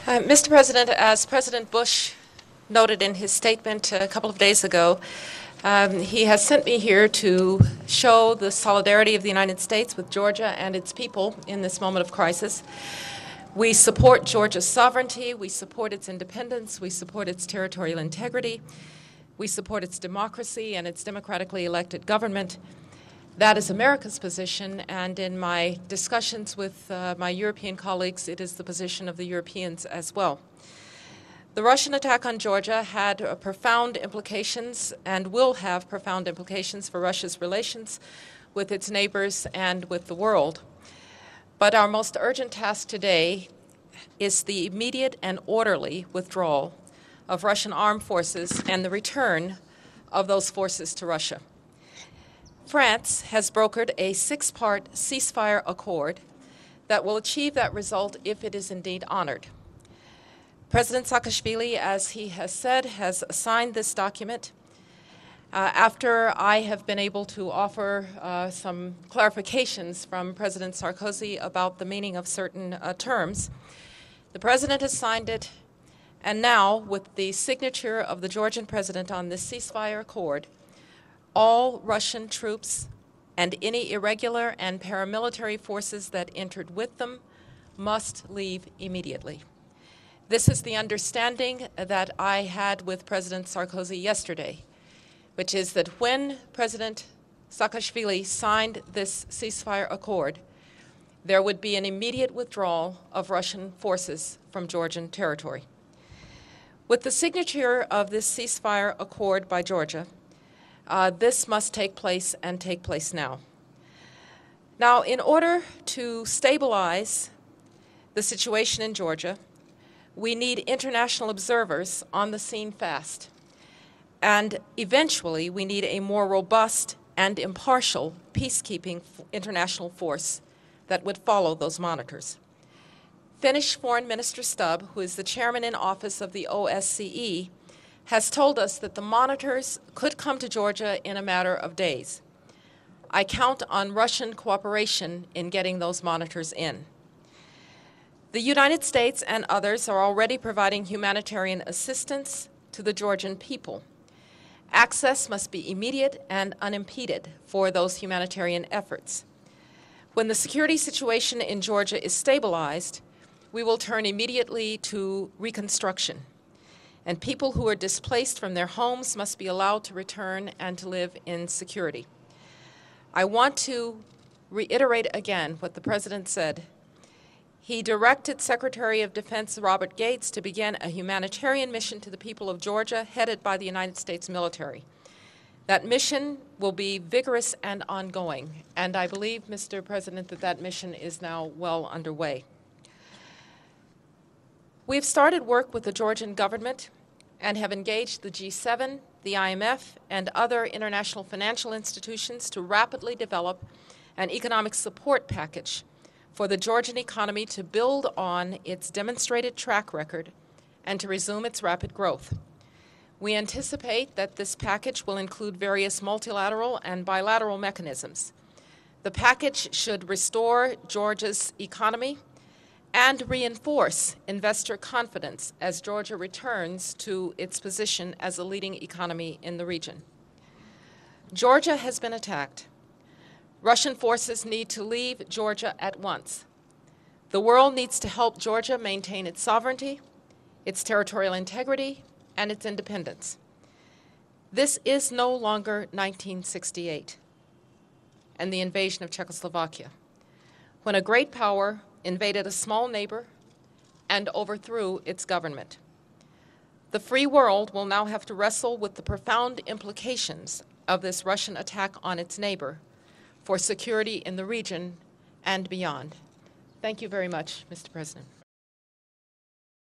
Mr. President, as President Bush noted in his statement a couple of days ago, he has sent me here to show the solidarity of the United States with Georgia and its people in this moment of crisis. We support Georgia's sovereignty, we support its independence, we support its territorial integrity, we support its democracy and its democratically elected government. That is America's position, and in my discussions with my European colleagues, it is the position of the Europeans as well. The Russian attack on Georgia had profound implications and will have profound implications for Russia's relations with its neighbors and with the world. But our most urgent task today is the immediate and orderly withdrawal of Russian armed forces and the return of those forces to Russia. France has brokered a 6-part ceasefire accord that will achieve that result if it is indeed honored. President Saakashvili, as he has said, has signed this document after I have been able to offer some clarifications from President Sarkozy about the meaning of certain terms. The President has signed it, and now, with the signature of the Georgian President on this ceasefire accord, all Russian troops and any irregular and paramilitary forces that entered with them must leave immediately. This is the understanding that I had with President Sarkozy yesterday, which is that when President Saakashvili signed this ceasefire accord, there would be an immediate withdrawal of Russian forces from Georgian territory. With the signature of this ceasefire accord by Georgia, this must take place and take place now. Now, in order to stabilize the situation in Georgia, we need international observers on the scene fast. And eventually, we need a more robust and impartial peacekeeping international force that would follow those monitors. Finnish Foreign Minister Stubb, who is the chairman in office of the OSCE, has told us that the monitors could come to Georgia in a matter of days. I count on Russian cooperation in getting those monitors in. The United States and others are already providing humanitarian assistance to the Georgian people. Access must be immediate and unimpeded for those humanitarian efforts. When the security situation in Georgia is stabilized, we will turn immediately to reconstruction. And people who are displaced from their homes must be allowed to return and to live in security. I want to reiterate again what the President said. He directed Secretary of Defense Robert Gates to begin a humanitarian mission to the people of Georgia headed by the United States military. That mission will be vigorous and ongoing, and I believe, Mr. President, that that mission is now well underway. We've started work with the Georgian government and have engaged the G7, the IMF, and other international financial institutions to rapidly develop an economic support package for the Georgian economy to build on its demonstrated track record and to resume its rapid growth. We anticipate that this package will include various multilateral and bilateral mechanisms. The package should restore Georgia's economy and reinforce investor confidence as Georgia returns to its position as a leading economy in the region. Georgia has been attacked. Russian forces need to leave Georgia at once. The world needs to help Georgia maintain its sovereignty, its territorial integrity, and its independence. This is no longer 1968 and the invasion of Czechoslovakia, when a great power invaded a small neighbor and overthrew its government. The free world will now have to wrestle with the profound implications of this Russian attack on its neighbor for security in the region and beyond. Thank you very much, Mr. President.